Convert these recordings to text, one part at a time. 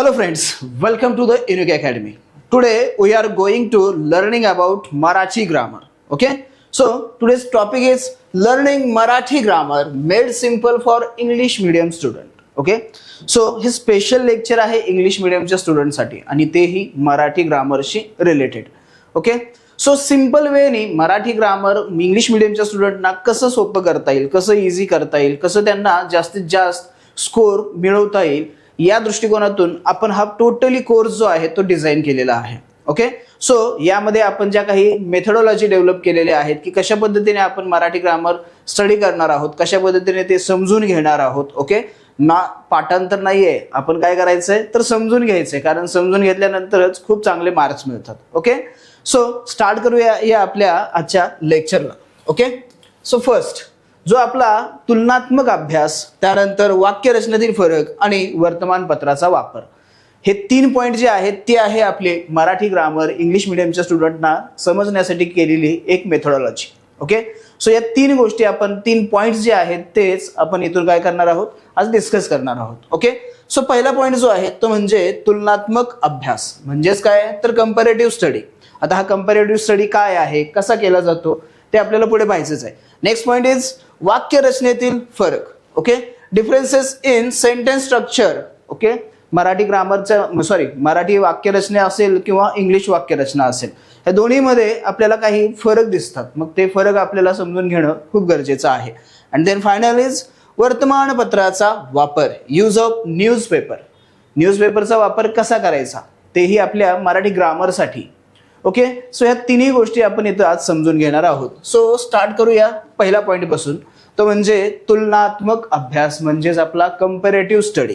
Hello friends, welcome to the Unique Academy. Today we are going to learning about Marathi grammar. Okay? So today's topic is learning Marathi grammar made simple for English medium student. Okay? So हे special lecture आहे English मीडियमच्या स्टुडंटसाठी आणि तेही मराठी ग्रामरशी related. Okay? So simple वेनी Marathi grammar English मीडियमच्या स्टुडंटना कसं सोपं करता येईल, कसं इझी करता येईल, कसं त्यांना जास्तीत जास्त स्कोर मिळवता येईल या दृष्टिकोनातून आपण हा टोटली कोर्स जो आहे तो डिझाईन केलेला आहे. ओके, सो यामध्ये आपण ज्या काही मेथडॉलॉजी डेव्हलप केलेल्या आहेत की कशा पद्धतीने आपण मराठी ग्रामर स्टडी करणार आहोत, कशा पद्धतीने ते समजून घेणार आहोत. ओके, ना पाठांतर नाहीये, आपण काय करायचंय तर समजून घ्यायचंय, कारण समजून घेतल्यानंतरच खूप चांगले मार्क्स मिळतात. ओके, सो स्टार्ट करूया या आपल्या आजच्या लेक्चरला. ओके, सो फर्स्ट जो आपला तुलनात्मक अभ्यास, त्यानंतर वाक्यरचनेतील फरक आणि वर्तमानपत्राचा वापर, हे 3 पॉइंट जे आहेत ते आहे आपले मराठी ग्रामर इंग्लिश मीडियमच्या स्टुडंटना समजण्यासाठी केलेली एक मेथडॉलॉजी. ओके, सो या 3 गोष्टी आपण 3 पॉइंट्स जे आहेत तेच आपण इथून काय करणार आहोत, आज डिस्कस करणार आहोत. ओके, सो पहिला पॉइंट जो आहे तो म्हणजे तुलनात्मक अभ्यास, म्हणजेच काय तर कंपॅरेटिव्ह स्टडी. आता हा कंपॅरेटिव्ह स्टडी काय आहे, कसा केला जातो ते आपल्याला पुढे पाहायचंच आहे. नेक्स्ट पॉइंट इज वाक्यरचनेतील फरक. Okay, differences in sentence structure. Okay, Marathi Marathi वाक्यरचना असेल किंवा इंग्लिश वाक्यरचना असेल, या दोन्हीमध्ये आपल्याला काही फरक दिसतात, मग ते फरक आपल्याला समजून घेणं खूप गरजेचं आहे. अँड देन फायनल इज वर्तमानपत्राचा वापर, यूज ऑफ न्यूजपेपर. न्यूजपेपरचा वापर कसा करायचा तेही आपल्या मराठी ग्रामरसाठी. ओके, सो या 3 गोष्टी आपण इथं आज समजून घेणार आहोत. सो स्टार्ट करूया पहिला पॉइंट पासून, तो म्हणजे तुलनात्मक अभ्यास, म्हणजेच आपला कंपॅरेटिव्ह स्टडी.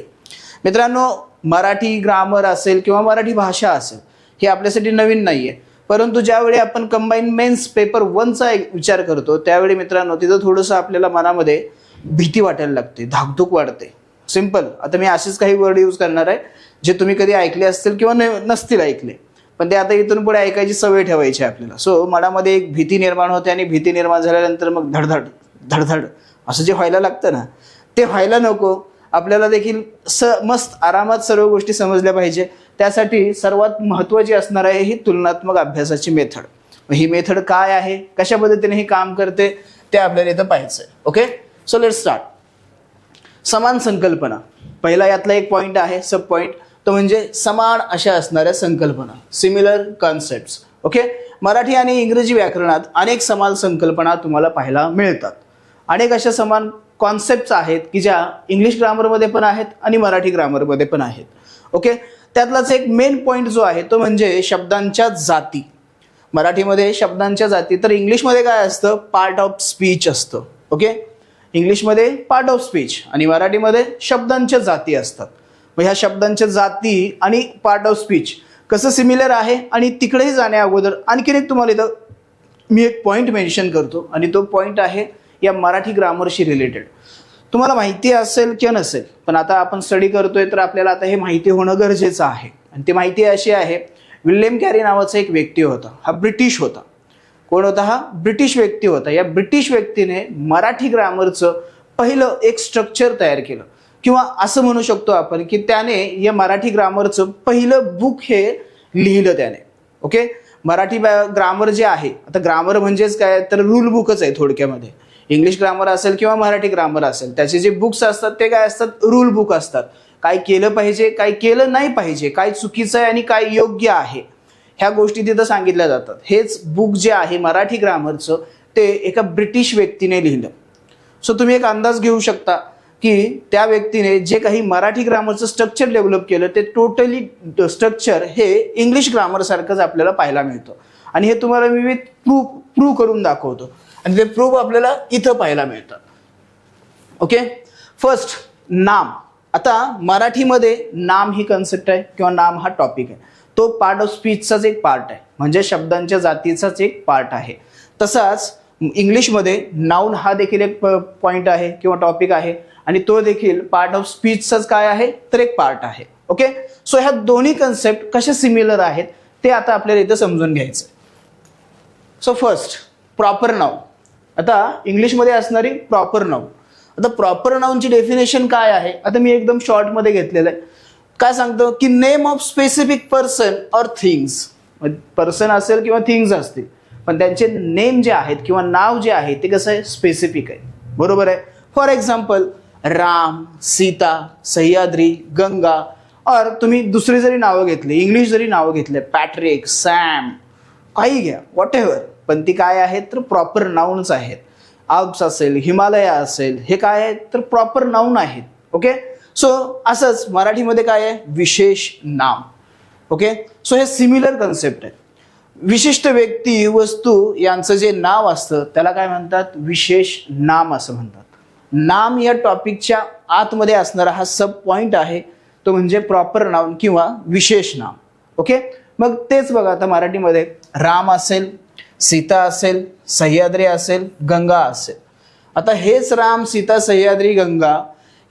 मित्रांनो, मराठी ग्रामर असेल किंवा मराठी भाषा असेल हे आपल्यासाठी नवीन नाहीये, परंतु ज्यावेळी आपण कंबाईन मेन्स पेपर 1चा विचार करतो त्यावेळी मित्रांनो तिथं थोडंसं आपल्याला मनामध्ये भीती वाटायला लागते, धाकधूक वाढते. सिंपल, आता मी असेच काही वर्ड यूज करणार आहे जे तुम्ही कधी ऐकले असतील किंवा नसतील ऐकले, पण ते आता इथून पुढे ऐकायची सवय ठेवायची आपल्याला. सो मनामध्ये एक भीती निर्माण होते आणि भीती निर्माण झाल्यानंतर मग धडधड धडधड असं जे व्हायला लागतं ना, ते व्हायला नको. आपल्याला देखील मस्त आरामात सर्व गोष्टी समजल्या पाहिजे. त्यासाठी सर्वात महत्त्वाची असणार आहे ही तुलनात्मक अभ्यासाची मेथड. ही मेथड काय आहे, कशा पद्धतीने हे काम करते ते आपल्याला इथं पाहायचं आहे. Okay, so let's start. समान संकल्पना, पहिला यातला एक पॉइंट आहे, सब पॉइंट, तो म्हणजे समान अशा असणाऱ्या संकल्पना, सिमिलर कॉन्सेप्ट्स. ओके, मराठी आणि इंग्रजी व्याकरणात अनेक समान संकल्पना तुम्हाला पाहायला मिळतात. अनेक अशा समान कॉन्सेप्ट्स आहेत की ज्या इंग्लिश ग्रामरमध्ये पण आहेत आणि मराठी ग्रामरमध्ये पण आहेत. ओके, त्यातलाच एक मेन पॉइंट जो आहे तो म्हणजे शब्दांच्या जाती. मराठीमध्ये शब्दांच्या जाती, तर इंग्लिशमध्ये काय असतं, पार्ट ऑफ स्पीच असतं. ओके, इंग्लिशमध्ये पार्ट ऑफ स्पीच आणि मराठीमध्ये शब्दांच्या जाती असतात. मग ह्या शब्दांच्या जाती आणि पार्ट ऑफ स्पीच कसं सिमिलर आहे, आणि तिकडेही जाण्या अगोदर आणखीन एक तुम्हाला इथं मी एक पॉईंट मेन्शन करतो, आणि तो पॉईंट आहे या मराठी ग्रामरशी रिलेटेड. तुम्हाला माहिती असेल किंवा नसेल, पण आता आपण स्टडी करतोय तर आपल्याला आता हे माहिती होणं गरजेचं आहे. आणि ती माहिती अशी आहे, विल्यम कॅरी नावाचा एक व्यक्ती होता, हा ब्रिटिश होता. कोण होता हा? ब्रिटिश व्यक्ती होता. या ब्रिटिश व्यक्तीने मराठी ग्रामरचं पहिलं एक स्ट्रक्चर तयार केलं, किंवा असं म्हणू शकतो आपण की त्याने या मराठी ग्रामरचं पहिलं बुक हे लिहिलं त्याने. ओके, मराठी ग्रामर जे आहे, आता ग्रामर म्हणजेच काय तर रूल बुकच आहे थोडक्यामध्ये. इंग्लिश ग्रामर असेल किंवा मराठी ग्रामर असेल, त्याचे जे बुक्स असतात ते काय असतात, रूल बुक असतात. काय केलं पाहिजे, काय केलं नाही पाहिजे, काय चुकीचं आहे आणि काय योग्य आहे, ह्या गोष्टी तिथं सांगितल्या जातात. हेच बुक जे आहे मराठी ग्रामरचं ते एका ब्रिटिश व्यक्तीने लिहिलं. सो तुम्ही एक अंदाज घेऊ शकता की त्या व्यक्तीने जे काही मराठी ग्रामरचं स्ट्रक्चर डेव्हलप केलं ते टोटली स्ट्रक्चर हे इंग्लिश ग्रामर सारखंच आपल्याला पाहायला मिळतं. आणि हे तुम्हाला मी प्रूव्ह करून दाखवतो, आणि ते प्रूव्ह आपल्याला इथं पाहायला मिळतं. ओके, फर्स्ट नाम. आता मराठीमध्ये नाम ही कन्सेप्ट आहे किंवा नाम हा टॉपिक आहे, तो पार्ट ऑफ स्पीचचाच एक पार्ट आहे, म्हणजे शब्दांच्या जातीचाच एक पार्ट आहे. तसाच इंग्लिशमध्ये नाउन हा देखील एक पॉइंट आहे किंवा टॉपिक आहे, आणि तो देखील पार्ट ऑफ स्पीचचाच काय आहे तर एक पार्ट आहे. ओके, सो ह्या दोन्ही कन्सेप्ट कशा सिमिलर आहेत ते आता आपल्याला इथं समजून घ्यायचं. So first proper noun. आता इंग्लिशमध्ये असणारी प्रॉपर नाउन. आता प्रॉपर नाउनची डेफिनेशन काय आहे, आता मी एकदम शॉर्टमध्ये घेतलेलं आहे. काय सांगतो की name of specific person or things, person असेल किंवा थिंग्स असतील पण त्यांचे नेम जे आहेत किंवा नाव जे आहे ते कसं आहे स्पेसिफिक आहे. बरोबर आहे. फॉर एक्झाम्पल राम, सीता, सह्याद्री, गंगा, और तुम्ही दुसरी जरी नावं घेतली, इंग्लिश जरी नावं घेतले, पॅट्रिक, सॅम, काही घ्या, वॉट एव्हर, पण ती काय आहेत तर प्रॉपर नाउन्स आहेत. आल्प्स असेल, हिमालय असेल, हे काय आहेत तर प्रॉपर नाउन आहेत. ओके. सो असंच मराठीमध्ये काय आहे विशेष नाम. ओके. सो हे सिमिलर कन्सेप्ट आहे. विशिष्ट व्यक्ती, वस्तू यांचं जे नाव असतं त्याला काय म्हणतात विशेष नाम असं म्हणतात. नाम या टॉपिकच्या आतमध्ये असणारा हा सब पॉइंट आहे, तो म्हणजे प्रॉपर नाउन किंवा विशेष नाम. ओके. मग तेच बघा आता मराठीमध्ये राम असेल, सीता असेल, सह्याद्री असेल, गंगा असेल. आता हेच राम, सीता, सह्याद्री, गंगा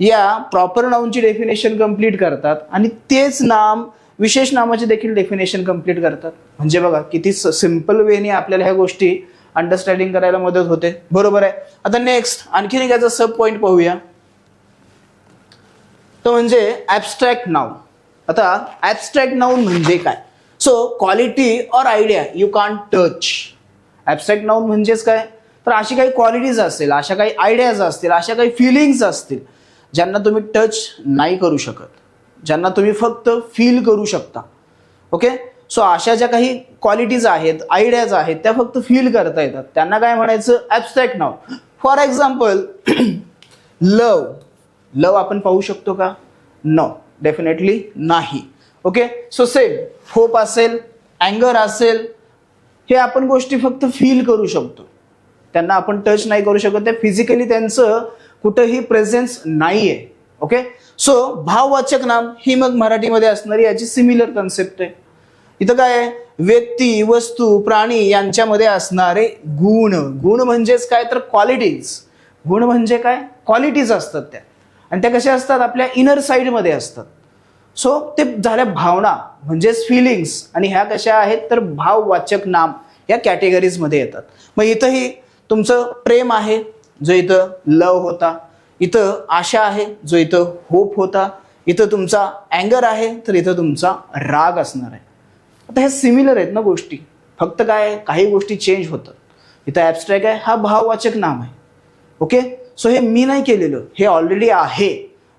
या प्रॉपर नाउनची डेफिनेशन कंप्लीट करतात आणि तेच नाम विशेष नामाची देखील डेफिनेशन कंप्लीट करतात. म्हणजे बघा किती सिंपल वेने आपल्याला ह्या गोष्टी अंडरस्टँडिंग करायला मदत होते. बरोबर आहे. आता नेक्स्ट आणखीन एक याचा सब पॉइंट पाहूया, तो म्हणजे ॲब्स्ट्रॅक्ट नाउन. आता ॲब्स्ट्रॅक्ट नाउन म्हणजे काय? सो क्वालिटी और idea you can't touch. Abstract noun म्हणजेच काय तर अशी काही क्वालिटीज असतील, अशा काही आयडियाज असतील, अशा काही फिलिंग्स असतील ज्यांना तुम्ही टच नाही करू शकत, ज्यांना तुम्ही फक्त फील करू शकता. ओके. सो अशा ज्या काही क्वालिटीज आहेत, आयडियाज आहेत, त्या फक्त फील करता येतात, त्यांना काय म्हणायचं ॲब्स्ट्रॅक्ट नाउन. फॉर एक्झाम्पल लव. लव आपण पाहू शकतो का? नो, डेफिनेटली नाही. ओके. सो सेम होप असेल, अँगर असेल, हे आपण गोष्टी फक्त फील करू शकतो, त्यांना आपण टच नाही करू शकत. त्या फिजिकली त्यांचं कुठंही प्रेझेन्स नाहीये. ओके. सो भाववाचक नाम ही मग मराठीमध्ये असणारी याची सिमिलर कन्सेप्ट आहे. इथं काय आहे व्यक्ती, वस्तू, प्राणी यांच्यामध्ये असणारे गुण. गुण म्हणजेच काय तर क्वालिटीज. गुण म्हणजे काय क्वालिटीज असतात त्या, आणि त्या कशा असतात आपल्या इनर साईडमध्ये असतात. सो ते झाल्या भावना म्हणजेच फिलिंग्स, आणि ह्या कशा आहेत तर भाववाचक नाम या कॅटेगरीजमध्ये येतात. मग इथंही तुमचं प्रेम आहे जो इथं लव होता, इथं आशा आहे जो इथं होप होता, इथं तुमचा अँगर आहे तर इथं तुमचा राग असणार आहे. आता हे सिमिलर आहेत ना गोष्टी, फक्त काय काही गोष्टी चेंज होतात. इथं ॲब्स्ट्रॅक्ट आहे, हा भाववाचक नाम आहे. ओके. सो हे मी नाही केलेलं, हे ऑलरेडी आहे,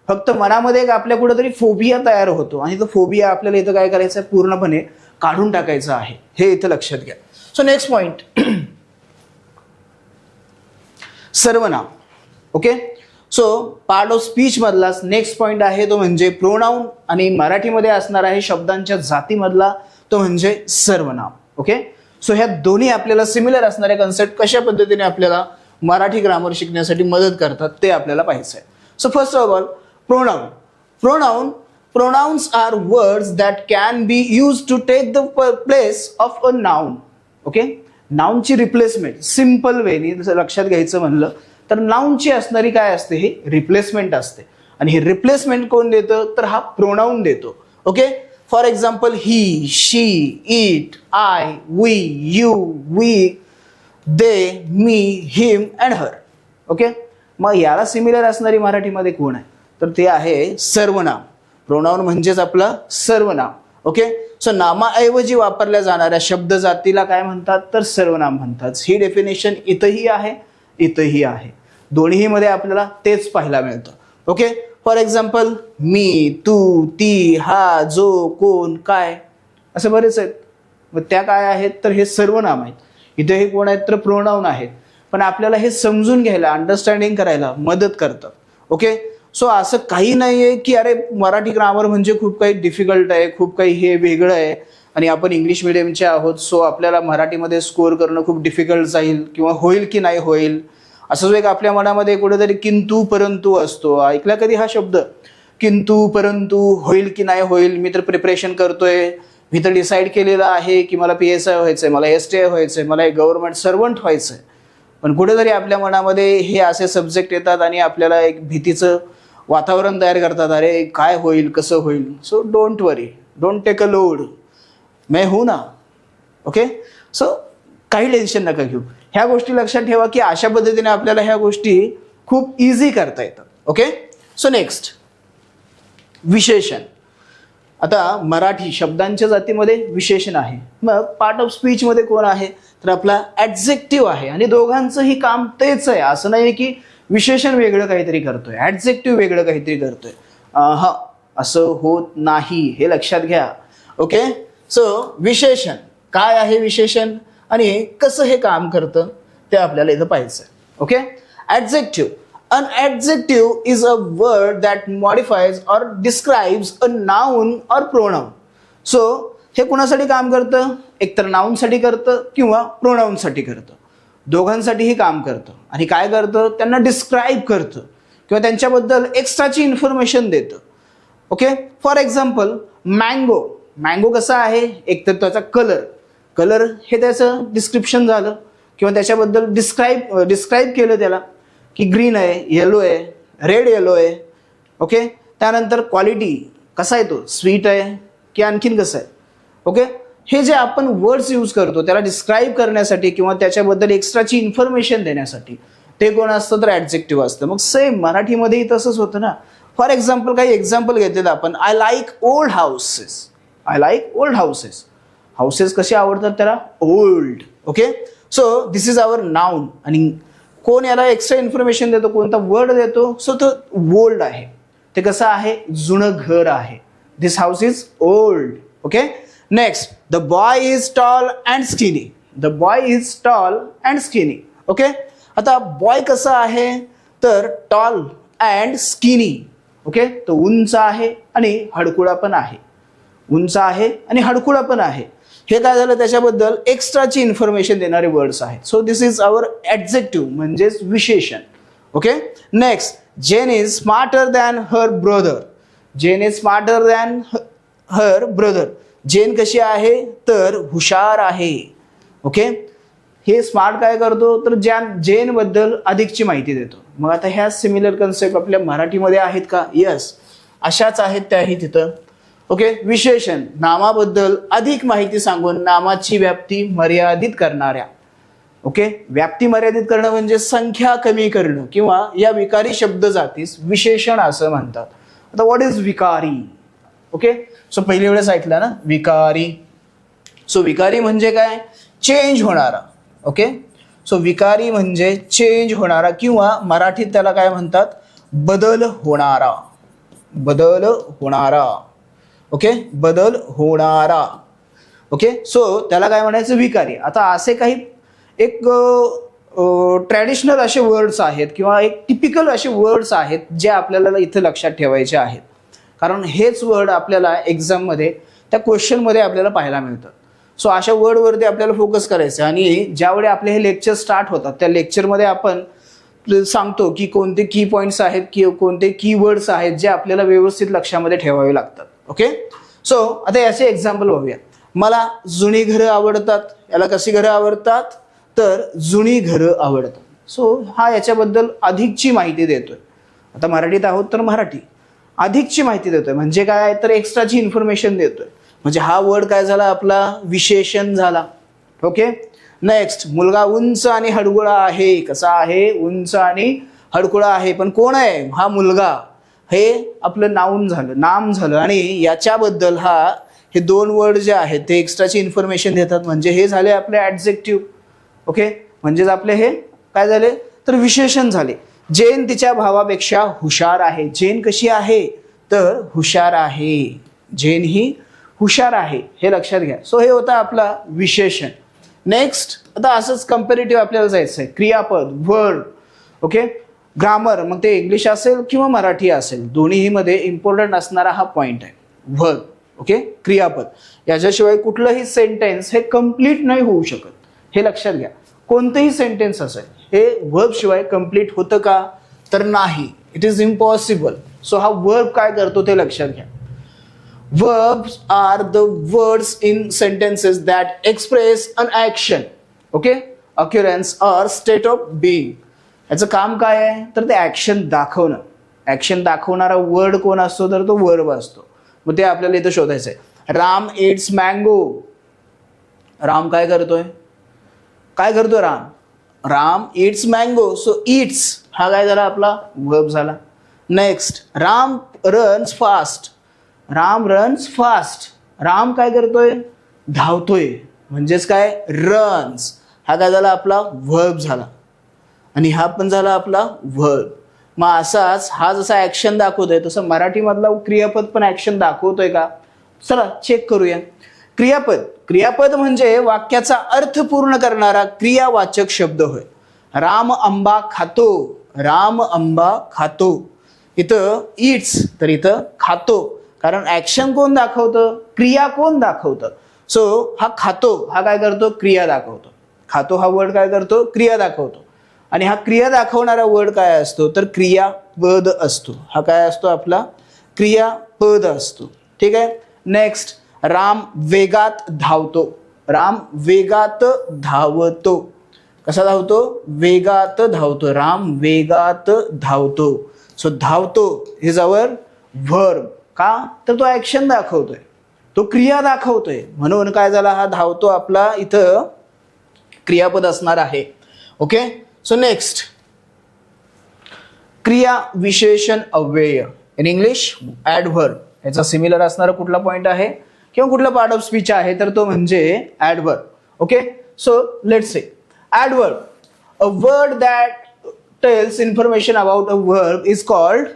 फक्त मनामध्ये एक आपल्या कुठेतरी फोबिया तयार होतो आणि तो फोबिया आपल्याला इथं काय करायचं आहे पूर्णपणे काढून टाकायचं आहे, हे इथं लक्षात घ्या. सो नेक्स्ट पॉइंट सर्वनाम. Okay. So part of speech मधलाच नेक्स्ट पॉइंट आहे तो म्हणजे प्रोनाउन, आणि मराठीमध्ये असणार आहे शब्दांच्या जातीमधला तो म्हणजे सर्वनाम. ओके. सो ह्या दोन्ही आपल्याला सिमिलर असणारे कन्सेप्ट कशा पद्धतीने आपल्याला मराठी ग्रामर शिकण्यासाठी मदत करतात ते आपल्याला पाहायचं आहे. So first of all pronoun. Pronouns are words that can be used to take the place of a noun. Okay. नाउनची रिप्लेसमेंट सिंपल वेनी जसं लक्षात घ्यायचं म्हणलं तर नाउनची असणारी काय असते ही रिप्लेसमेंट असते, आणि ही रिप्लेसमेंट कोण देतं तर हा प्रोनाउन देतो. Okay. For example he, she, it, I, we, you, we, they, me, him and her. Okay. मग याला सिमिलर असणारी मराठीमध्ये कोण आहे तर ते आहे सर्वनाम. प्रोनाउन म्हणजेच आपलं सर्वनाम. ओके. सो नामाऐवजी वापरल्या जाणाऱ्या शब्द जातीला काय म्हणतात तर सर्वनाम म्हणतात. ही डेफिनेशन इथंही आहे, इथंही आहे, दोन्ही मध्ये आपल्याला तेच पाहायला मिळतं. ओके. फॉर एक्झाम्पल मी, तू, ती, हा, जो, कोण, काय, असे बरेच आहेत. मग त्या काय आहेत तर हे सर्वनाम आहेत. इथे हे कोण आहेत तर प्रोनाउन आहेत, पण आपल्याला हे समजून घ्यायला अंडरस्टँडिंग करायला मदत करतात. ओके. सो असं काही नाही आहे की अरे मराठी ग्रामर म्हणजे खूप काही डिफिकल्ट आहे, खूप काही हे वेगळं आहे आणि आपण इंग्लिश मिडियमचे आहोत सो आपल्याला मराठीमध्ये स्कोअर करणं खूप डिफिकल्ट जाईल किंवा होईल की नाही होईल, असं जो एक आपल्या मनामध्ये कुठेतरी किंतु परंतु असतो. ऐकला कधी हा शब्द किंतु परंतु, होईल की नाही होईल, मी तर प्रिपरेशन करतोय, मी तर डिसाईड केलेलं आहे की मला PSI व्हायचंय, मला STI व्हायचंय, मला एक गव्हर्नमेंट सर्वंट व्हायचंय, पण कुठेतरी आपल्या मनामध्ये हे असे सब्जेक्ट येतात आणि आपल्याला एक भीतीचं वातावरण तयार करतात, अरे काय होईल कसं होईल. So don't worry, don't take a load, मैं हूं ना. ओके. सो काही टेन्शन नका घेऊ. ह्या गोष्टी लक्षात ठेवा की अशा पद्धतीने आपल्याला ह्या गोष्टी खूप इझी करता येतात. ओके. सो नेक्स्ट विशेषण. आता मराठी शब्दांच्या जातीमध्ये विशेषण आहे. मग पार्ट ऑफ स्पीचमध्ये कोण आहे तर आपला ॲडजेक्टिव्ह आहे. आणि दोघांचंही काम तेच आहे, असं नाही की विशेषण वेगळं काहीतरी करतोय, ॲडजेक्टिव्ह वेगळं काहीतरी करतोय. हा असं होत नाही, हे लक्षात घ्या. ओके, सो विशेषण काय आहे, विशेषण आणि कसं हे काम करतं ते आपल्याला इथं पाहायचं आहे. Okay, adjective. An adjective is a word that modifies or describes a noun or pronoun. So हे कुणासाठी काम करतं, एकतर नाउनसाठी करतं किंवा प्रोनाऊनसाठी करतं, दोघांसाठीही काम करतं. आणि काय करतं, त्यांना डिस्क्राईब करतं किंवा त्यांच्याबद्दल एक्स्ट्राची इन्फॉर्मेशन देतं. Okay, for example mango. Mango कसा आहे, एकतर त्याचा कलर हे त्याचं डिस्क्रिप्शन झालं किंवा त्याच्याबद्दल डिस्क्राईब केलं त्याला की ग्रीन आहे, येलो आहे, रेड येलो आहे. ओके, त्यानंतर क्वालिटी कसा आहे, तो स्वीट आहे की आणखीन कसं आहे. ओके, हे जे आपण वर्ड्स यूज करतो त्याला डिस्क्राईब करण्यासाठी किंवा त्याच्याबद्दल एक्स्ट्राची इन्फॉर्मेशन देण्यासाठी ते कोण असतं तर ॲडजेक्टिव्ह असतं. मग सेम मराठीमध्येही तसंच होतं ना. फॉर एक्झाम्पल काही एक्झाम्पल घेतलेलं आपण, I like old houses. I like old houses. Houses कसे आवडतात त्याला, old. Okay, so this is our noun. आणि कोण याला एक्स्ट्रा इन्फॉर्मेशन देतो, कोणता वर्ड देतो, सो तो ओल्ड आहे. ते कसं आहे, जुनं घर आहे. This house is old. Okay, next, the boy is tall and skinny. The boy is tall and skinny. Okay, आता बॉय कसा आहे तर टॉल अँड स्किनी. ओके, तो उंच आहे आणि हडकुळा पण आहे. उंच आहे आणि हडकुळा पण आहे. हे काय झालं, त्याच्याबद्दल एक्स्ट्राची इन्फॉर्मेशन देणारे वर्ड्स आहेत. So this is our adjective म्हणजेच विशेषण. Okay, next, Jane is smarter than her brother. Jane is smarter than her brother. Jane कशी आहे तर हुशार आहे. ओके, हे स्मार्ट काय करतो तर जेन बद्दल अधिकची माहिती देतो. मग आता ह्या सिमिलर कन्सेप्ट आपल्या मराठीमध्ये आहेत का, यस, अशाच आहेत त्याही तिथं. ओके, विशेषण नामाबद्दल अधिक माहिती सांगून नामाची व्याप्ती मर्यादित करणाऱ्या. ओके, व्याप्ती मर्यादित करणं म्हणजे संख्या कमी करणं किंवा या विकारी शब्द जातीस विशेषण असं म्हणतात. आता व्हॉट इज विकारी. ओके, सो पहिली वेळेस ऐकलं ना विकारी. सो विकारी म्हणजे काय, चेंज होणारा. ओके, सो विकारी म्हणजे चेंज होणारा किंवा मराठीत त्याला काय म्हणतात, बदल होणारा. बदल होणारा. ओके, बदल होणारा. ओके, सो त्याला काय म्हणायचं, विकारी. आता असे काही एक ट्रॅडिशनल असे वर्ड्स आहेत किंवा एक टिपिकल असे वर्ड्स आहेत जे आपल्याला इथे लक्षात ठेवायचे आहेत. कारण हेच वर्ड आपल्याला एक्झाममध्ये त्या क्वेश्चनमध्ये आपल्याला पाहायला मिळतात. सो अशा वर्डवरती आपल्याला फोकस करायचं. आणि ज्यावेळी आपले हे लेक्चर स्टार्ट होतात त्या लेक्चरमध्ये आपण सांगतो की कोणते की पॉईंट्स आहेत की कोणते कीवर्ड्स आहेत जे आपल्याला व्यवस्थित लक्षामध्ये ठेवावे लागतात. ओके, सो आता याचे एक्झाम्पल बघूया. मला जुनी घरं आवडतात. याला कशी घरं आवडतात तर जुनी घरं आवडतात. सो हा याच्याबद्दल अधिकची माहिती देतोय. आता मराठीत आहोत तर मराठी अधिकची माहिती देतोय म्हणजे काय तर एक्स्ट्राची इन्फॉर्मेशन देतोय. म्हणजे हा वर्ड काय झाला आपला विशेषण झाला. ओके, नेक्स्ट, मुलगा उंच आणि हडकुळा आहे. कसा आहे, उंच आणि हडकुळा आहे. पण कोण आहे हा मुलगा, हे आपलं नाउन झालं, नाम झालं. आणि याच्याबद्दल हे दोन वर्ड जे आहेत ते एक्स्ट्राची इन्फॉर्मेशन देतात म्हणजे हे झाले आपले ॲडजेक्टिव्ह. ओके, म्हणजेच आपले हे काय झाले तर विशेषण झाले. जेन तिच्या भावापेक्षा हुशार आहे. जेन कशी आहे तर हुशार आहे. जेन ही हुशार आहे, हे लक्षात घ्या. सो हे होतं आपला विशेषण. नेक्स्ट, आता असंच कंपॅरेटिव्ह आपल्याला जायचं आहे. क्रियापद, वर्ड. ओके, ग्रामर, मग ते इंग्लिश असेल किंवा मराठी असेल दोन्हीही मध्ये इम्पॉर्टंट असणारा हा पॉइंट आहे, वर्ब. ओके, क्रियापद. याच्याशिवाय कुठलंही सेंटेन्स हे कम्प्लीट नाही होऊ शकत, हे लक्षात घ्या. कोणतेही सेंटेन्स असेल हे वर्ब शिवाय कम्प्लीट होतं का तर नाही, इट इज इम्पॉसिबल. सो हा वर्ब काय करतो ते लक्षात घ्या. Verbs are the words in sentences that express an action, okay, occurrence or state of being. याचं काम काय आहे तर ते ऍक्शन दाखवणं. ऍक्शन दाखवणारा वर्ड कोण असतो तर तो वर्ब असतो. मग ते आपल्याला इथं शोधायचं आहे. Ram it's mango. राम काय करतोय, काय करतोय Ram, Ram it's mango. So it's हा काय झाला आपला वर्ब झाला. Next, Ram runs fast. Ram runs fast. Ram काय करतोय? धावतोय. म्हणजेच काय? रन्स. हा काय झाला? आपला व्हर्ब झाला. आणि हा पण झाला आपला व्हर्ब. मग असाच हा जसा ऍक्शन दाखवतोय तसं मराठीमधला क्रियापद पण ऍक्शन दाखवतोय का? चला चेक करूया. क्रियापद. क्रियापद म्हणजे वाक्याचा अर्थ पूर्ण करणारा क्रियावाचक शब्द होय. राम आंबा खातो. राम आंबा खातो. इथं इट्स तर इथं खातो. कारण ऍक्शन कोण दाखवतं? क्रिया कोण दाखवतं? सो हा खातो हा काय करतो? क्रिया दाखवतो. खातो हा वर्ड काय करतो? क्रिया दाखवतो. आणि हा क्रिया दाखवणारा वर्ड काय असतो? तर क्रियापद असतो. हा काय असतो? आपला क्रियापद असतो. ठीक आहे. नेक्स्ट, राम वेगात धावतो. राम वेगात धावतो. कसा धावतो? वेगात धावतो. राम वेगात धावतो. सो धावतो इज अवर व्हर्ब. का? तर तो ऍक्शन दाखवतोय, तो क्रिया दाखवतोय. म्हणून काय झाला? हा धावतो आपला इथं क्रियापद असणार आहे. ओके. सो नेक्स्ट, क्रिया विशेषण अव्यय. In English adverb. याचा सिमिलर असणारा कुठला पॉइंट आहे किंवा कुठला पार्ट ऑफ स्पीच आहे? तर तो म्हणजे adverb. Okay. So let's say adverb. A word that tells information about a verb is called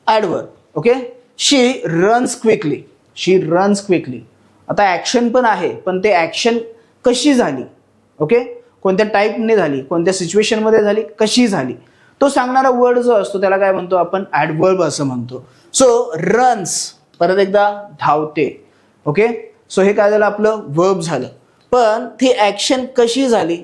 adverb. Okay. She runs quickly. She runs quickly. आता ऍक्शन पण आहे, पण ते ऍक्शन कशी झाली? ओके. कोणत्या टाईपने झाली, कोणत्या सिच्युएशनमध्ये झाली, कशी झाली, तो सांगणारा वर्ड जो असतो त्याला काय म्हणतो आपण? ॲडव्हर्ब असं म्हणतो. सो रन्स, परत एकदा धावते. ओके. सो हे काय झालं? आपलं वर्ब झालं. पण ती ऍक्शन कशी झाली,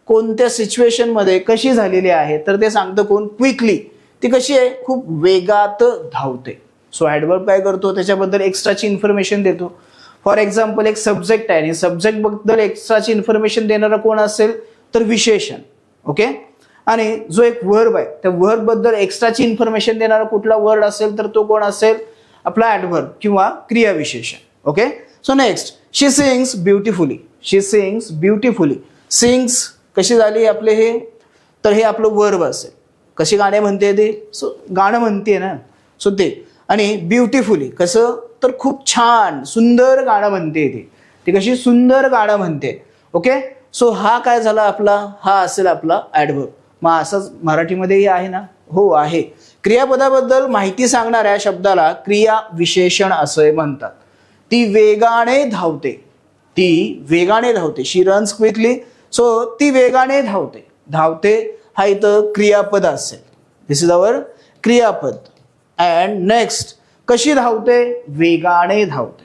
कोणत्या सिच्युएशनमध्ये कशी झालेली आहे, तर ते सांगतं कोण? क्विकली. ती कशी आहे? खूप वेगात धावते. सो ॲडव्हर्ब काय करतो? त्याच्याबद्दल एक्स्ट्राची इन्फॉर्मेशन देतो. फॉर एक्झाम्पल, एक सब्जेक्ट आहे आणि सब्जेक्ट बद्दल एक्स्ट्राची इन्फॉर्मेशन देणारा कोण असेल? तर विशेषण. ओके. आणि जो एक वर्ब आहे त्या वर्ब बद्दल एक्स्ट्राची इन्फॉर्मेशन देणारा कुठला वर्ड असेल तर तो कोण असेल? आपला ॲडव्हर्ब किंवा क्रिया विशेषण. ओके. सो नेक्स्ट, शी सिंग्स ब्युटिफुली. शी सिंग्स ब्युटिफुली. सिंग्स कशी झाली आपले हे? तर हे आपलं वर्ब असेल. कशी गाणे म्हणते ते? सो गाणं म्हणते ना, सो ते. आणि ब्युटिफुली कसं? तर खूप छान सुंदर गाणं म्हणते ती कशी? सुंदर गाणं म्हणते. ओके. सो हा काय झाला आपला? हा असेल आपला ॲडव्हर्ब. मग असंच मराठीमध्येही आहे ना? हो आहे. क्रियापदाबद्दल माहिती सांगणाऱ्या शब्दाला क्रिया विशेषण असे म्हणतात. ती वेगाने धावते. ती वेगाने धावते. शी रन्स क्विकली. सो ती वेगाने धावते. धावते हा इथं क्रियापद असेल. दिस इज अवर क्रियापद. अँड नेक्स्ट, कशी धावते? वेगाने धावते.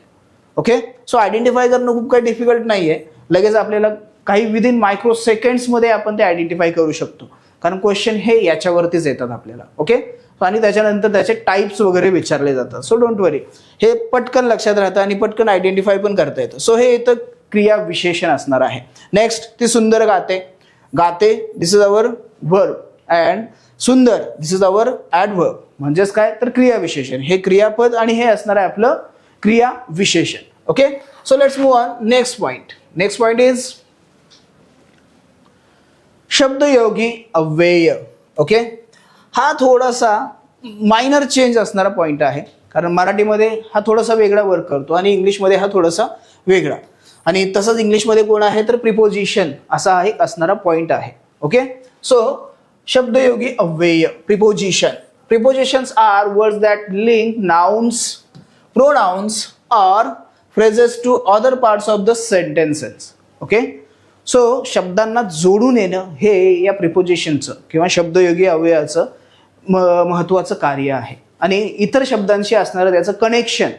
ओके. सो आयडेंटिफाय करणं खूप काही डिफिकल्ट नाहीये. लगेच आपल्याला काही विदिन मायक्रो सेकंड्समध्ये आपण ते आयडेंटिफाय करू शकतो, कारण क्वेश्चन हे याच्यावरतीच येतात आपल्याला. ओके. आणि त्याच्यानंतर त्याचे टाईप्स वगैरे विचारले जातात. सो डोंट वरी, हे पटकन लक्षात राहतं आणि पटकन आयडेंटिफाय पण करता येतं. सो हे इथं क्रिया विशेषण असणार आहे. नेक्स्ट, ती सुंदर गाते. गाते दिस इज अवर व्हर्ब. अँड सुंदर दिस इज अवर ॲडव्हर्ब. म्हणजेच काय? तर क्रिया विशेषण. हे क्रियापद आणि हे असणार आहे आपलं क्रिया विशेषण. Okay. So let's move on. Next point. Next point is शब्दयोगी अव्यय. ओके. हा थोडासा मायनर चेंज असणारा पॉइंट आहे, कारण मराठीमध्ये हा थोडासा वेगळा वर्क करतो आणि इंग्लिशमध्ये हा थोडासा वेगळा. आणि तसंच इंग्लिशमध्ये कोण आहे? तर प्रिपोजिशन असा हा एक असणारा पॉइंट आहे. ओके. सो शब्दयोगी अव्यय, preposition. Prepositions are words that link nouns, pronouns or phrases to other parts of the sentences. Okay? So शब्दांना जोडून येणं हे या प्रिपोजिशनचं किंवा शब्दयोगी अव्ययाचं महत्त्वाचं कार्य आहे. आणि इतर शब्दांशी असणारं त्याचं कनेक्शन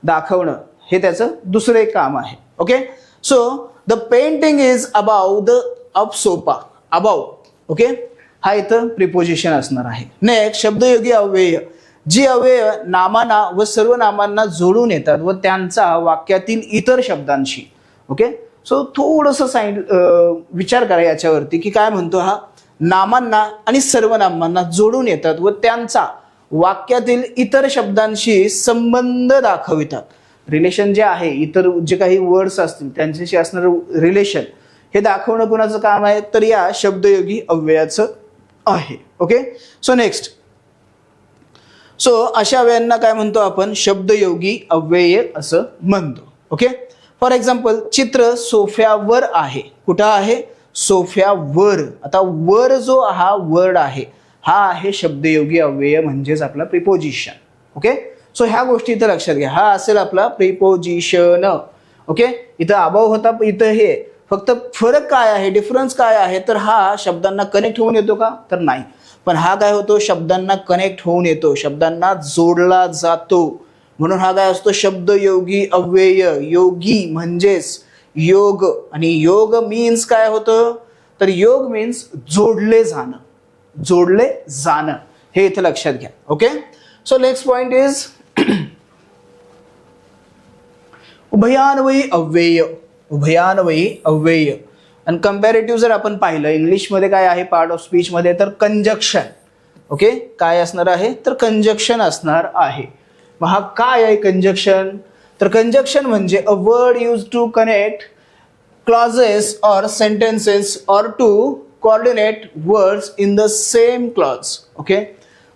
दाखवणं हे त्याचं दुसरं एक काम आहे. Okay. So the painting is above the up sofa. Above. Okay. हा इथं प्रिपोजिशन असणार आहे. नेक्स्ट, शब्दयोगी अव्यय. जी अव्यय नामांना व सर्व नामांना जोडून येतात व त्यांचा वाक्यातील इतर शब्दांशी. ओके. सो थोडंसं विचार करा याच्यावरती की काय म्हणतो हा? नामांना आणि सर्व नामांना जोडून येतात व त्यांचा वाक्यातील इतर शब्दांशी संबंध दाखवितात. रिलेशन जे आहे, इतर जे काही वर्ड्स असतील त्यांच्याशी असणारं रिलेशन हे दाखवणं कोणाचं काम आहे? तर या शब्दयोगी अव्ययाचं आहे. ओके. सो नेक्स्ट, सो अशा अव्ययांना काय म्हणतो आपण, शब्दयोगी अव्यय असं म्हणतो. ओके, फॉर एक्झाम्पल चित्र सोफ्यावर आहे. कुठं आहे, सोफ्यावर. आता वर जो हा वर्ड आहे हा आहे शब्दयोगी अव्यय म्हणजेच आपला प्रिपोजिशन. ओके, सो ह्या गोष्टी इथं लक्षात घ्या. हा असेल आपला प्रिपोजिशन. ओके, इथं अभाव होता, इथं हे. फक्त फरक काय आहे, डिफरन्स काय आहे, तर हा शब्दांना कनेक्ट होऊन येतो का, तर नाही. पण हा काय होतो, शब्दांना कनेक्ट होऊन येतो, शब्दांना जोडला जातो. म्हणून हा काय असतो, शब्दयोगी अव्यय. योगी म्हणजेच योग, आणि योग मीन्स काय होतं, तर योग मीन्स जोडले जाणं, जोडले जाणं. हे इथे लक्षात घ्या. Okay, so next point is उभयान्वयी अव्यय. उभयान्वयी अव्यय आणि कंपॅरेटिव्ह जर आपण पाहिलं इंग्लिशमध्ये काय आहे पार्ट ऑफ स्पीच मध्ये, तर कंजक्शन. ओके, काय असणार आहे, तर कंजक्शन असणार आहे. मग हा काय आहे कंजक्शन, तर कंजक्शन म्हणजे a word used to connect clauses और सेंटेन्सेस और to coordinate words in the same clause. Okay,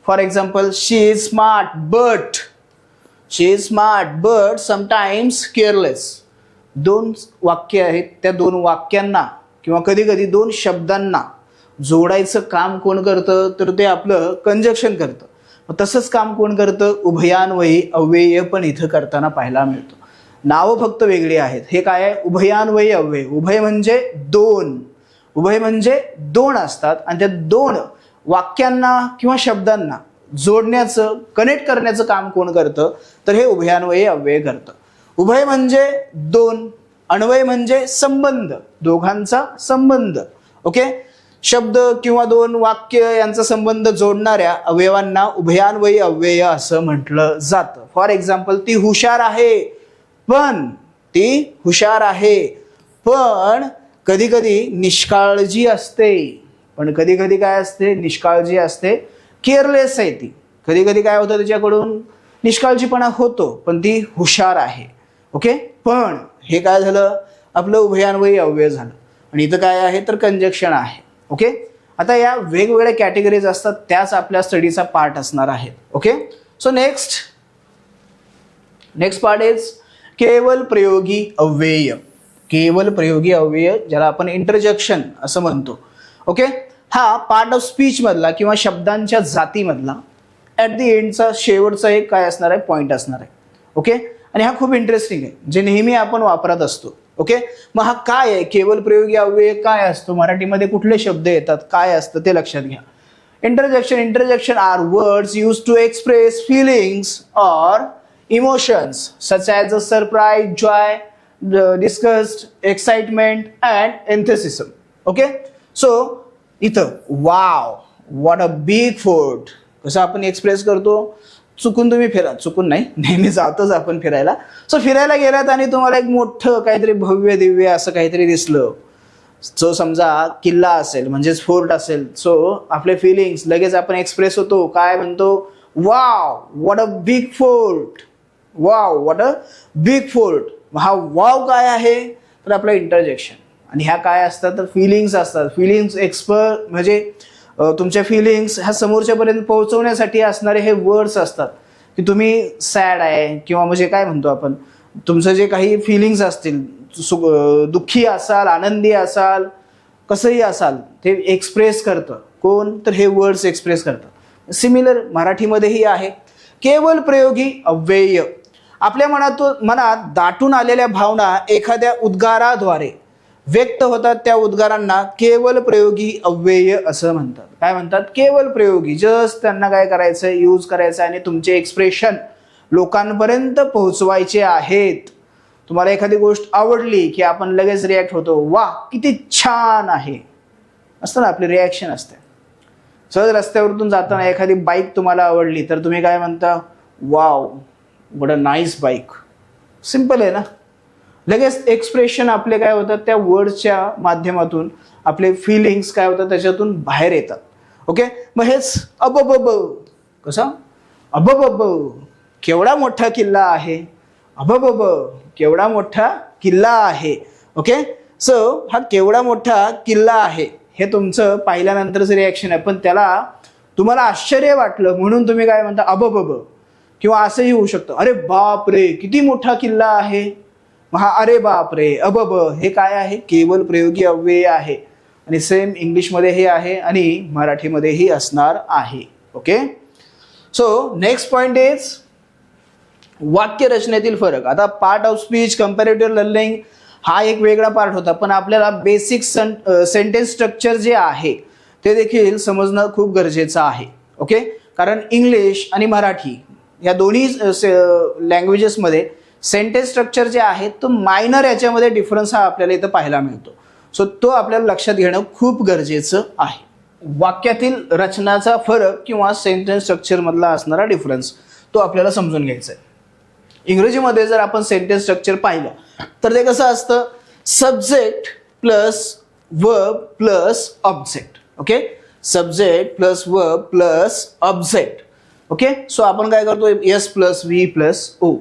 for example, she is smart but sometimes careless. दोन वाक्य आहेत, त्या दोन वाक्यांना किंवा कधी कधी दोन शब्दांना जोडायचं काम कोण करतं, तर ते आपलं कंजक्शन करतं. तसंच काम कोण करतं, उभयान्वयी अव्यय पण इथं करताना पाहायला मिळतं. नावं फक्त वेगळी आहेत. हे काय आहे, उभयान्वयी अव्यय. उभय म्हणजे दोन, उभय म्हणजे दोन असतात आणि त्या दोन वाक्यांना किंवा शब्दांना जोडण्याचं, कनेक्ट करण्याचं काम कोण करतं, तर हे उभयान्वयी अव्यय करतं. उभय म्हणजे दोन, अन्वय म्हणजे संबंध, दोघांचा संबंध. ओके, शब्द किंवा दोन वाक्य यांचा संबंध जोडणाऱ्या अवयवांना उभयान्वयी अव्यय असं म्हटलं जातं. फॉर एक्झाम्पल, ती हुशार आहे पण, ती हुशार आहे पण कधी कधी निष्काळजी असते. पण कधी कधी काय असते, निष्काळजी असते, केअरलेस आहे ती. कधी कधी काय होतं, त्याच्याकडून निष्काळजीपणा होतो पण ती हुशार आहे. ओके, पण हे काय झालं, आपलं उभयान्वयी अव्यय झालं. आणि इथं काय आहे, तर कंजक्शन आहे. ओके, आता या वेगवेगळ्या कॅटेगरीज असतात, त्याच आपल्या स्टडीचा पार्ट असणार आहेत. Okay, so next part is केवल प्रयोगी अव्यय. केवल प्रयोगी अव्यय ज्याला आपण इंटरजेक्शन असं म्हणतो. ओके, हा पार्ट ऑफ स्पीच मधला किंवा शब्दांच्या जातीमधला ॲट दी एंडचा शेवटचा एक काय असणार आहे, पॉइंट असणार आहे. ओके, आणि हा खूप इंटरेस्टिंग आहे, जे नेहमी आपण वापरत असतो. ओके, मग हा काय आहे, केवल प्रयोगी अव्यय काय असतो, मराठीमध्ये कुठले शब्द येतात, काय असतं ते लक्षात घ्या. Interjection are words use to express feelings और emotions such as a surprise, joy, disgust, excitement and enthusiasm. Okay, so इथं wow, what a big fort कसं आपण एक्सप्रेस करतो. चुकून तुम्ही फिरा, चुकून नाही, नेहमी जातोच आपण फिरायला. सो फिरायला गेलात आणि तुम्हाला एक मोठं काहीतरी भव्य दिव्य असं काहीतरी दिसलं, सो समजा किल्ला असेल म्हणजेच फोर्ट असेल, सो आपले फिलिंग्स लगेच आपण एक्सप्रेस होतो. काय म्हणतो, wow what a big fort, wow what a big fort. हा वाव काय आहे, तर आपलं इंटरजेक्शन. आणि ह्या काय असतात, तर फिलिंग्स असतात. फिलिंग्स म्हणजे तुमच्या फिलिंग्स ह्या समोरच्यापर्यंत पोहोचवण्यासाठी असणारे हे वर्ड्स असतात, की तुम्ही सॅड आहे किंवा म्हणजे काय म्हणतो आपण, तुमचं जे काही फिलिंग्स असतील, दुःखी असाल, आनंदी असाल, कसंही असाल, ते एक्सप्रेस करतं कोण, तर हे वर्ड्स एक्सप्रेस करतं. सिमिलर मराठीमध्येही आहे. केवल प्रयोगी अव्यय आपल्या मनात दाटून आलेल्या भावना एखाद्या उद्गाराद्वारे व्यक्त होतात. त्या उद्गारांना केवल प्रयोगी अव्यय असं म्हणतात. काय म्हणतात, केवल प्रयोगी. जस्ट त्यांना काय करायचं, यूज करायचं आणि तुमचे एक्सप्रेशन लोकांपर्यंत पोहोचवायचे आहेत. तुम्हाला एखादी गोष्ट आवडली की आपण लगेच रिॲक्ट होतो, वा किती छान आहे, असतं ना, आपली रिॲक्शन असते. सहज रस्त्यावरतून जाताना एखादी बाईक तुम्हाला आवडली तर तुम्ही काय म्हणता, wow what a nice bike. Simple आहे ना. लगेच एक्सप्रेशन आपले काय होतात, त्या वर्डच्या माध्यमातून आपले फिलिंग्स काय होतात त्याच्यातून बाहेर येतात. ओके, मग हेच अबब, कसं अबब केवढा मोठा किल्ला आहे, अबब केवढा मोठा किल्ला आहे. ओके, सो हा केवढा मोठा किल्ला आहे हे तुमचं पाहिल्यानंतरच रिॲक्शन आहे, पण त्याला तुम्हाला आश्चर्य वाटलं म्हणून तुम्ही काय म्हणता अबब, किंवा असंही होऊ शकतं अरे बाप रे किती मोठा किल्ला आहे. हा अरे बाप रे अबब हे काय आहे, केवल प्रयोगी अव्यय आहे. आणि सेम इंग्लिशमध्ये हे आहे आणि मराठीमध्येही असणार आहे. Okay, so next point is वाक्य रचनेतील फरक. आता part of speech, comparative learning हा एक वेगळा पार्ट होता, पण आपल्याला बेसिक सेंटेन्स स्ट्रक्चर जे आहे ते देखील समजणं खूप गरजेचं आहे. ओके, कारण इंग्लिश आणि मराठी या दोन्ही लँग्वेजेसमध्ये सेंटेन्स स्ट्रक्चर जे आहे तो मायनर याच्यामध्ये डिफरन्स हा आपल्याला इथं पाहायला मिळतो. सो तो आपल्याला लक्षात घेणं खूप गरजेचं आहे. वाक्यातील रचनाचा फरक किंवा सेंटेन्स स्ट्रक्चरमधला असणारा डिफरन्स तो आपल्याला समजून घ्यायचा आहे. इंग्रजीमध्ये जर आपण सेंटेन्स स्ट्रक्चर पाहिलं तर ते कसं असतं, subject plus verb plus object. Okay, subject plus verb plus object. Okay, so आपण काय करतो, S plus V plus O.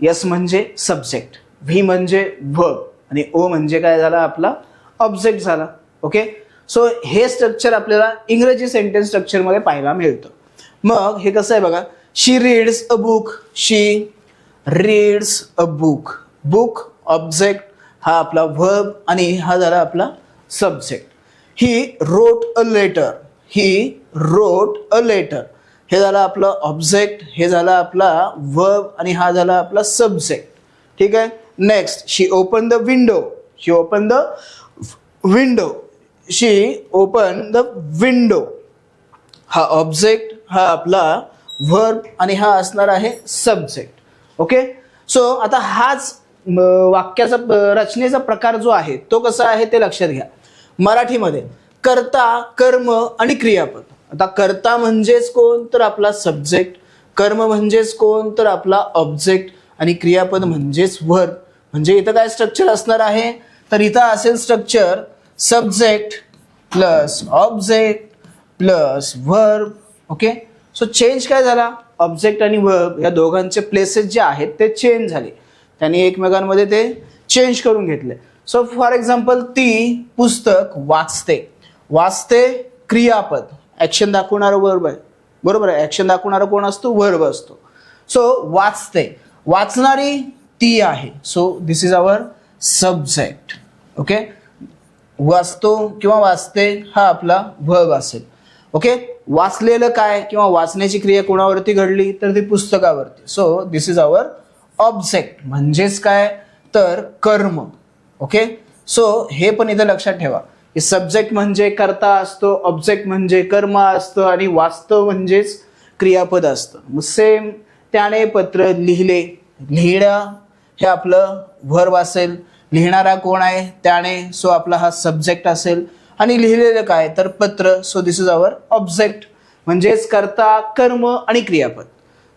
S म्हणजे सब्जेक्ट, व्ही म्हणजे वर्ब आणि ओ म्हणजे काय झाला आपला ऑब्जेक्ट झाला. ओके, सो हे स्ट्रक्चर आपल्याला इंग्रजी सेंटेन्स स्ट्रक्चरमध्ये पाहायला मिळतं. मग हे कसं आहे बघा, she reads a book, she reads a book. Book object हा आपला वर्ब आणि हा झाला आपला subject. He wrote a letter, he wrote a letter हे झालं आपलं ऑब्जेक्ट, हे झाला आपला वर्ब आणि हा झाला आपला सब्जेक्ट. ठीक आहे, next she open the window, she open the window, she open the window हा ऑब्जेक्ट, हा आपला वर्ब आणि हा असणार आहे सब्जेक्ट. ओके, सो आता हाच वाक्याचा रचनेचा प्रकार जो आहे तो कसा आहे ते लक्षात घ्या. मराठीमध्ये कर्ता, कर्म आणि क्रियापद. आता कर्ता म्हणजेच कोण तर आपला सब्जेक्ट, कर्म म्हणजेच कोण तर आपला ऑब्जेक्ट आणि क्रियापद म्हणजेच वर्ब. म्हणजे इथं काय स्ट्रक्चर असणार आहे तर इथं असेल structure subject plus object plus verb. Okay, so change काय झाला, ऑब्जेक्ट आणि वर्ब या दोघांचे प्लेसेस जे आहेत ते चेंज झाले, त्यांनी एकमेकांमध्ये ते चेंज करून घेतले. सो फॉर एक्झाम्पल ती पुस्तक वाचते, वाचते क्रियापद, ॲक्शन दाखवणारं वर्ब आहे, बरोबर आहे. ॲक्शन दाखवणारा कोण असतो, वर्ब असतो. सो वाचते, वाचणारी ती आहे, so this is our subject. Okay, वाचतो किंवा वाचते हा आपला वर्ब असेल. ओके, वाचलेलं काय किंवा वाचण्याची क्रिया कोणावरती घडली तर ती पुस्तकावरती, so this is our object म्हणजेच काय तर कर्म. ओके, सो हे पण इथं लक्षात ठेवा की सब्जेक्ट म्हणजे कर्ता असतो, ऑब्जेक्ट म्हणजे कर्म असतं आणि वास्तव म्हणजेच क्रियापद असतं. मग सेम त्याने पत्र लिहिले, लिहिणं हे आपलं वर्ब असेल, लिहिणारा कोण आहे त्याने, सो आपला हा सब्जेक्ट असेल आणि लिहिलेलं काय तर पत्र, so this is our object म्हणजेच कर्ता, कर्म आणि क्रियापद.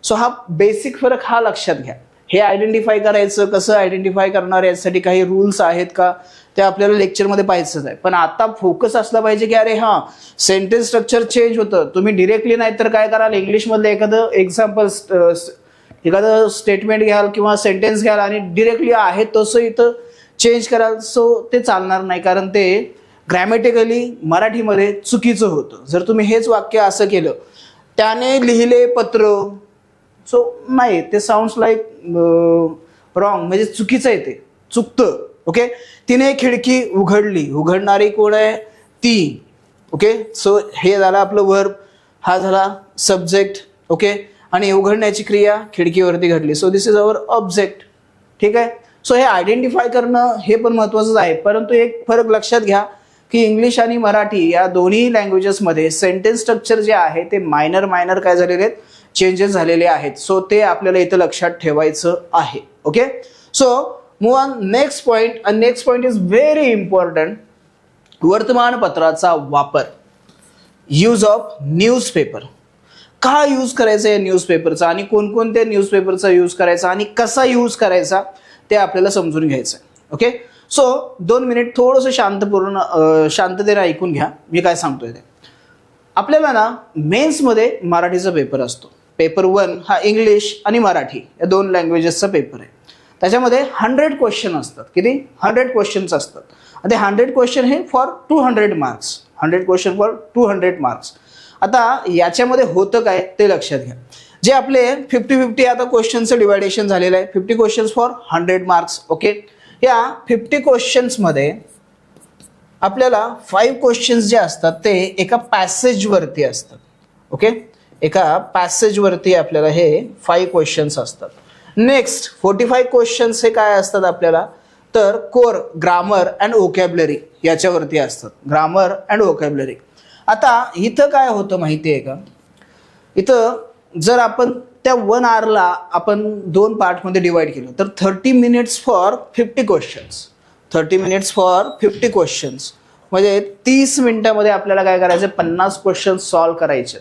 सो हा बेसिक फरक हा लक्षात घ्या. हे आयडेंटिफाय करायचं, कसं आयडेंटिफाय करणार यासाठी काही रूल्स आहेत का ते आपल्याला लेक्चरमध्ये पाहायचंच आहे. पण आता फोकस असला पाहिजे की अरे हां सेंटेन्स स्ट्रक्चर चेंज होतं, तुम्ही डिरेक्टली नाही तर काय कराल इंग्लिशमधलं एखादं एक्झाम्पल एखादं स्टेटमेंट घ्याल किंवा सेंटेन्स घ्याल आणि डिरेक्टली आहे तसं इथं चेंज कराल, सो ते चालणार नाही कारण ते ग्रॅमॅटिकली मराठीमध्ये चुकीचं होतं. जर तुम्ही हेच वाक्य असं केलं, त्याने लिहिले पत्र, सो नाही ते साऊंड्स लाईक रॉंग, म्हणजे चुकीचं आहे, ते चुकतं. ओके, तिने खिडकी उघडली, उघडणारी कोण आहे ती. ओके, सो हे झालं आपलं वर्ब, हा झाला सब्जेक्ट. ओके, आणि उघडण्याची क्रिया खिडकीवरती घडली, so this is our object. ठीक आहे, सो हे आयडेंटिफाय करणं हे पण महत्त्वाचंच आहे. परंतु एक फरक लक्षात घ्या की इंग्लिश आणि मराठी या दोन्ही लँग्वेजेसमध्ये सेंटेन्स स्ट्रक्चर जे आहे ते मायनर काय झालेले आहेत, चेंजेस झालेले आहेत. सो ते आपल्याला इथं लक्षात ठेवायचं आहे. Okay, so move on next point. And next point is very important. वर्तमानपत्राचा वापर, यूज ऑफ न्यूजपेपर. का यूज करायचा आहे न्यूजपेपरचा आणि कोणकोणत्या न्यूजपेपरचा यूज करायचा आणि कसा यूज करायचा ते आपल्याला समजून घ्यायचं आहे. ओके, सो 2 मिनिट थोडंसं शांततेने ऐकून घ्या मी काय सांगतोय ते. आपल्याला ना मेन्समध्ये मराठीचा पेपर असतो. पेपर 1 हा इंग्लिश आणि मराठी या 2 लँग्वेजेसचा पेपर आहे. त्याच्यामध्ये 100 क्वेश्चन असतात. किती 100 क्वेश्चन्स असतात. ते 100 क्वेश्चन हे for 200 marks. 100 question for 200 marks. आता याच्यामध्ये होतं काय ते लक्षात घ्या. जे आपले 50-50 आता क्वेश्चनचं डिवायडेशन झालेलं आहे. 50 क्वेश्चन्स फॉर 100 मार्क्स. ओके, या 50 क्वेश्चन्समध्ये आपल्याला 5 क्वेश्चन्स जे असतात ते एका पॅसेजवरती असतात. ओके, एका पॅसेजवरती आपल्याला हे 5 क्वेश्चन्स असतात. नेक्स्ट 45 क्वेश्चन्स हे काय असतात आपल्याला, तर कोर ग्रामर अँड व्होकॅब्युलरी याच्यावरती असतात. Grammar and vocabulary. आता इथं काय होतं माहिती आहे का, इथं जर आपण त्या 1 आवरला आपण 2 पार्टमध्ये डिवाइड केलं तर 30 minutes for 50 questions. 30 minutes for 50 questions म्हणजे 30 मिनिटामध्ये आपल्याला काय करायचं, 50 क्वेश्चन्स सॉल्व्ह करायचे.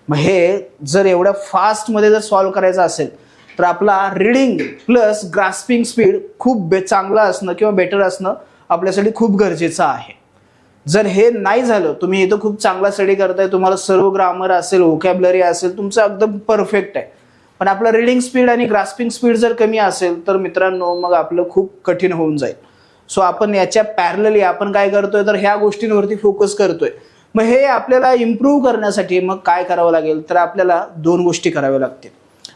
मग हे जर एवढ्या फास्टमध्ये जर सॉल्व्ह करायचं असेल तर आपला रीडिंग प्लस ग्रास्पिंग स्पीड खूप चांगला असणं किंवा बेटर असणं आपल्यासाठी खूप गरजेचं आहे. जर हे नाही झालं, तुम्ही इथं खूप चांगला स्टडी करताय, तुम्हाला सर्व ग्रामर असेल, व्होकॅब्युलरी असेल, तुमचं एकदम परफेक्ट आहे, पण आपलं रीडिंग स्पीड आणि ग्रास्पिंग स्पीड जर कमी असेल तर मित्रांनो मग आपलं खूप कठीण होऊन जाईल. सो आपण याच्या पॅरलली आपण काय करतोय तर ह्या गोष्टींवरती फोकस करतोय. मग हे आपल्याला इम्प्रूव्ह करण्यासाठी मग काय करावं लागेल तर आपल्याला 2 गोष्टी कराव्या लागतील.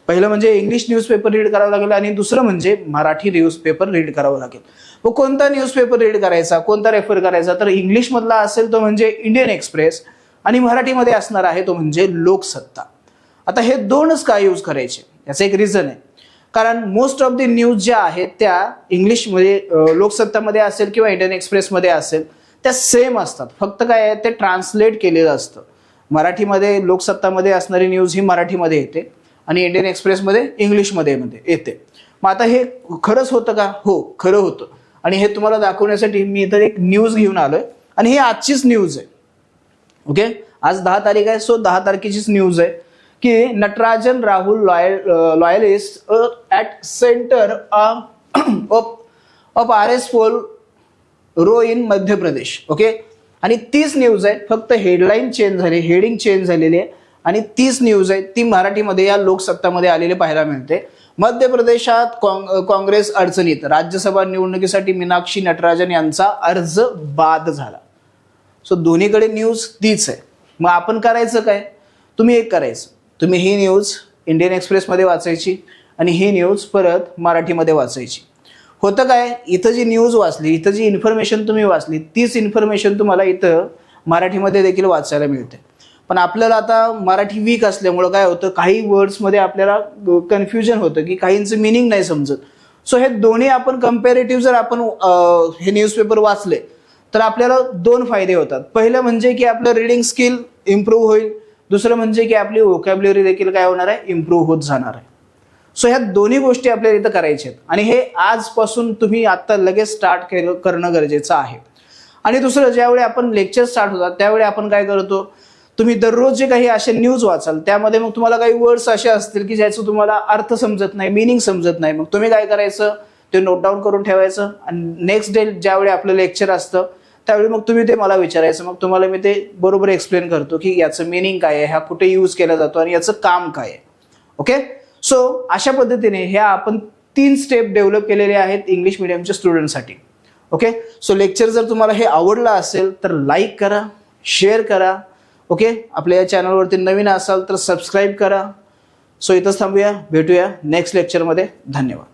पहिलं म्हणजे इंग्लिश न्यूजपेपर रीड करावं लागेल आणि दुसरं म्हणजे मराठी न्यूजपेपर रीड करावं लागेल. व कोणता न्यूजपेपर रीड करायचा, कोणता रेफर करायचा, तर इंग्लिशमधला असेल तो म्हणजे इंडियन एक्सप्रेस आणि मराठीमध्ये असणार आहे तो म्हणजे लोकसत्ता. आता हे 2च का यूज करायचे याचं एक रिझन आहे, कारण मोस्ट ऑफ द न्यूज ज्या आहेत त्या इंग्लिशमध्ये लोकसत्तामध्ये असेल किंवा इंडियन एक्सप्रेसमध्ये असेल त्या सेम असतात. फक्त काय आहे ते ट्रान्सलेट केलेलं असतं. मराठीमध्ये लोकसत्तामध्ये असणारी न्यूज ही मराठीमध्ये येते आणि इंडियन एक्सप्रेसमध्ये इंग्लिशमध्ये येते. मग आता हे खरंच होतं का? हो, खरं होतं. आणि हे तुम्हाला दाखवण्यासाठी मी इथं एक न्यूज घेऊन आलोय आणि ही आजचीच न्यूज आहे. ओके, आज 10 तारीख आहे. सो 10 तारखेचीच न्यूज आहे की Natarajan Rahul loyalist at centre of RS poll row in Madhya Pradesh. Okay, आणि तीच न्यूज आहे, फक्त हेडलाईन चेंज झाली, हेडिंग चेंज झालेली आहे आणि तीच न्यूज आहे ती मराठीमध्ये या लोकसत्तामध्ये आलेली पाहायला मिळते. मध्य प्रदेशात काँग्रेस अडचणीत, राज्यसभा निवडणुकीसाठी मीनाक्षी नटराजन यांचा अर्ज बाद झाला. सो दोन्हीकडे न्यूज तीच आहे. मग आपण करायचं काय, तुम्ही एक करायचं, तुम्ही ही न्यूज इंडियन एक्सप्रेसमध्ये वाचायची आणि ही न्यूज परत मराठीमध्ये वाचायची. होतं काय, इथं जी न्यूज वाचली, इथं जी इन्फॉर्मेशन तुम्ही वाचली तीच इन्फॉर्मेशन तुम्हाला इथं मराठीमध्ये देखील वाचायला मिळते. पण आपल्याला आता मराठी वीक असल्यामुळं काय होतं, काही वर्ड्समध्ये आपल्याला कन्फ्युजन होतं की काहींचं मिनिंग नाही समजत. सो हे दोन्ही आपण कम्पॅरेटिव्ह जर आपण हे न्यूजपेपर वाचले तर आपल्याला 2 फायदे होतात. पहिलं म्हणजे की आपलं रीडिंग स्किल इम्प्रूव्ह होईल, दुसरं म्हणजे की आपली व्होकॅब्युलरी देखील काय होणार आहे, इम्प्रूव्ह होत जाणार आहे. सो ह्या दोन्ही गोष्टी आपल्याला इथं करायच्या आहेत आणि हे आजपासून तुम्ही आता लगेच स्टार्ट करणं गरजेचं आहे. आणि दुसरं, ज्यावेळी आपण लेक्चर स्टार्ट होतात त्यावेळी आपण काय करतो, तुम्ही दररोज जे काही असे न्यूज वाचाल त्यामध्ये मग तुम्हाला काही वर्ड्स असे असतील की ज्याचं तुम्हाला अर्थ समजत नाही, मिनिंग समजत नाही. मग तुम्ही काय करायचं, ते नोट डाऊन करून ठेवायचं आणि नेक्स्ट डे ज्यावेळी आपलं लेक्चर असतं त्यावेळी मग तुम्ही ते मला विचारायचं. मग तुम्हाला मी ते बरोबर एक्सप्लेन करतो की याचं मिनिंग काय आहे, हा कुठे यूज केला जातो आणि याचं काम काय आहे. ओके, सो अशा पद्धतीने ह्या आपण 3 स्टेप डेव्हलप केलेले आहेत इंग्लिश मिडियमच्या स्टुडंटसाठी. ओके, सो लेक्चर जर तुम्हाला हे आवडलं असेल तर लाईक करा, शेअर करा. ओके, आपल्या या चॅनलवरती नवीन असाल तर सबस्क्राईब करा. सो इथंच थांबूया, भेटूया नेक्स्ट लेक्चरमध्ये. धन्यवाद.